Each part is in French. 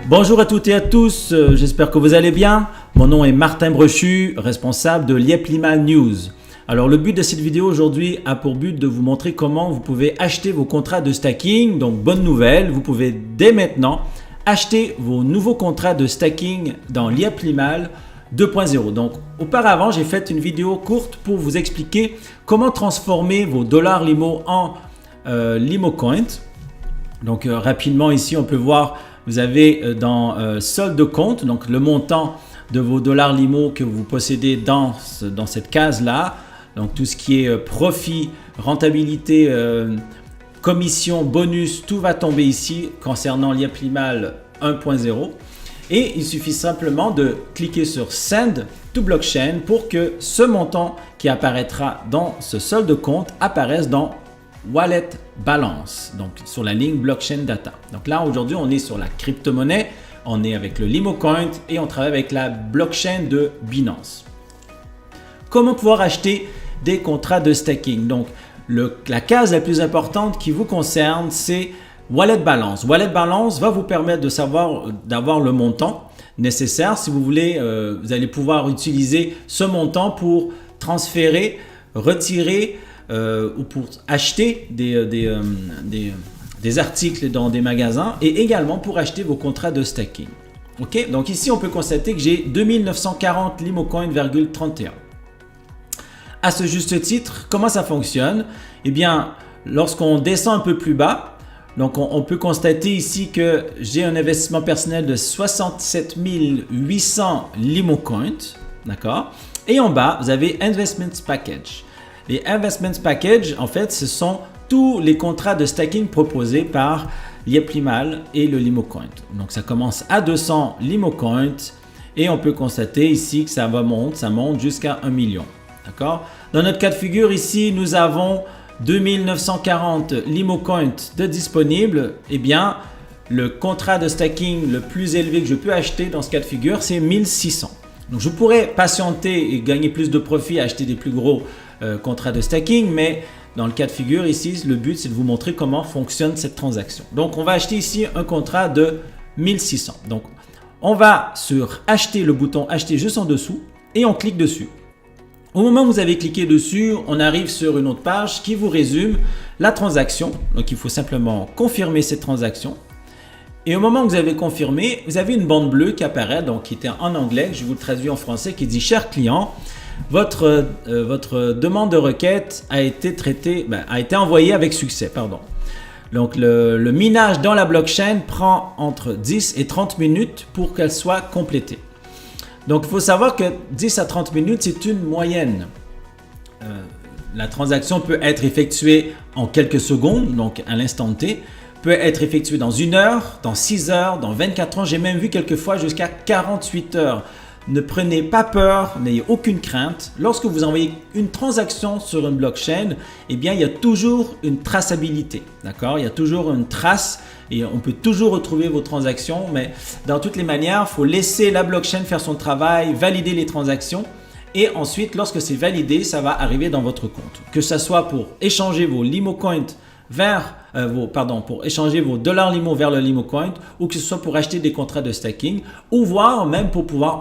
Bonjour à toutes et à tous, j'espère que vous allez bien. Mon nom est Martin Brochu, responsable de Lieplimal News. Alors le but de cette vidéo aujourd'hui a pour but de vous montrer comment vous pouvez acheter vos contrats de stacking. Donc bonne nouvelle, vous pouvez dès maintenant acheter vos nouveaux contrats de stacking dans Lieplimal 2.0. Donc auparavant j'ai fait une vidéo courte pour vous expliquer comment transformer vos dollars Limo en Limo Coin. Donc rapidement ici on peut voir, vous avez dans solde de compte, donc le montant de vos dollars Limo que vous possédez dans cette case là. Donc tout ce qui est profit, rentabilité, commission, bonus, tout va tomber ici concernant Lieplimal 1.0. Et il suffit simplement de cliquer sur Send to Blockchain pour que ce montant qui apparaîtra dans ce solde de compte apparaisse dans Wallet Balance, donc sur la ligne Blockchain Data. Donc là aujourd'hui on est sur la crypto-monnaie, on est avec le Limo Coin et on travaille avec la blockchain de Binance. Comment pouvoir acheter des contrats de stacking? Donc la case la plus importante qui vous concerne, c'est Wallet Balance. Wallet Balance va vous permettre de savoir, d'avoir le montant nécessaire. Si vous voulez, vous allez pouvoir utiliser ce montant pour transférer, retirer ou pour acheter des articles dans des magasins et également pour acheter vos contrats de stacking. Ok, donc ici on peut constater que j'ai 2940 LimoCoin,31. À ce juste titre, comment ça fonctionne? Eh bien, lorsqu'on descend un peu plus bas, donc on peut constater ici que j'ai un investissement personnel de 67 800 LimoCoin, d'accord? Et en bas, vous avez Investments Package. Les Investments Package, en fait, ce sont tous les contrats de stacking proposés par Lieplimal et le Limo Coin. Donc, ça commence à 200 Limo Coin et on peut constater ici que ça monte jusqu'à 1 million. D'accord? Dans notre cas de figure, ici, nous avons 2940 Limo Coin de disponibles. Eh bien, le contrat de stacking le plus élevé que je peux acheter dans ce cas de figure, c'est 1600. Donc, je pourrais patienter et gagner plus de profit, acheter des plus gros contrat de stacking, mais dans le cas de figure ici, le but c'est de vous montrer comment fonctionne cette transaction. Donc on va acheter ici un contrat de 1600. Donc on va sur acheter, le bouton acheter juste en dessous et on clique dessus. Au moment où vous avez cliqué dessus, on arrive sur une autre page qui vous résume la transaction. Donc il faut simplement confirmer cette transaction. Et au moment où vous avez confirmé, vous avez une bande bleue qui apparaît, donc qui était en anglais, je vous le traduis en français, qui dit « Cher client, votre demande de requête a été envoyée avec succès. » Donc le minage dans la blockchain prend entre 10 et 30 minutes pour qu'elle soit complétée. Donc il faut savoir que 10 à 30 minutes, c'est une moyenne. La transaction peut être effectuée en quelques secondes, donc à l'instant T, peut être effectuée dans 1 heure, dans 6 heures, dans 24 heures. J'ai même vu quelquefois jusqu'à 48 heures. Ne prenez pas peur, n'ayez aucune crainte. Lorsque vous envoyez une transaction sur une blockchain, eh bien, il y a toujours une traçabilité. D'accord? Il y a toujours une trace et on peut toujours retrouver vos transactions. Mais dans toutes les manières, il faut laisser la blockchain faire son travail, valider les transactions. Et ensuite, lorsque c'est validé, ça va arriver dans votre compte. Que ce soit pour échanger vos LimoCoin pour échanger vos dollars Limo vers le Limo Coin ou que ce soit pour acheter des contrats de stacking ou voire même pour pouvoir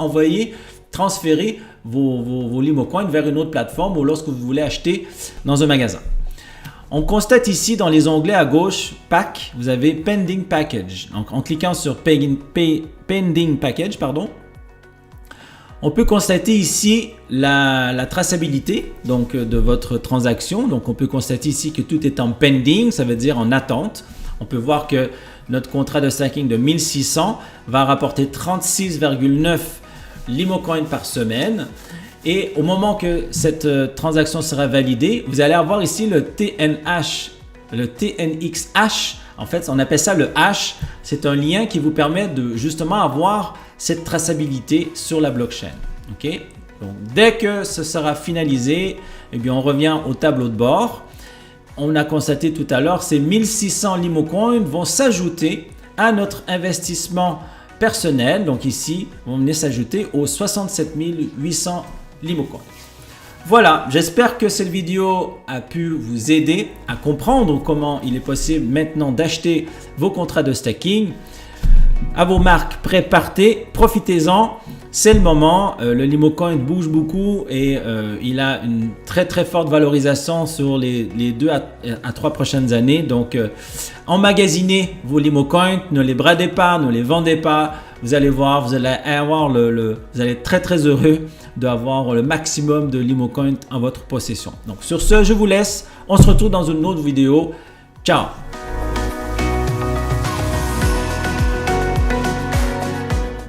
transférer vos Limo Coin vers une autre plateforme ou lorsque vous voulez acheter dans un magasin. On constate ici dans les onglets à gauche, Pack, vous avez Pending Package. Donc, en cliquant sur Pending Package, on peut constater ici la traçabilité donc, de votre transaction. Donc, on peut constater ici que tout est en pending, ça veut dire en attente. On peut voir que notre contrat de stacking de 1600 va rapporter 36,9 LimoCoin par semaine. Et au moment que cette transaction sera validée, vous allez avoir ici le TNH, le TNXH. En fait, on appelle ça le hash. C'est un lien qui vous permet de justement avoir cette traçabilité sur la blockchain. Ok? Donc, dès que ce sera finalisé, eh bien, on revient au tableau de bord. On a constaté tout à l'heure, ces 1600 LimoCoin vont s'ajouter à notre investissement personnel. Donc ici, vont venir s'ajouter aux 67 800 LimoCoin. Voilà, j'espère que cette vidéo a pu vous aider à comprendre comment il est possible maintenant d'acheter vos contrats de stacking. à vos marques, prêts, partez, profitez-en. C'est le moment, le Limocoin bouge beaucoup et il a une très forte valorisation sur les 2 à 3 prochaines années. Donc, emmagasinez vos Limocoins, ne les bradez pas, ne les vendez pas. Vous allez voir, vous allez être très heureux d'avoir le maximum de Limocoin en votre possession. Donc, sur ce, je vous laisse. On se retrouve dans une autre vidéo. Ciao!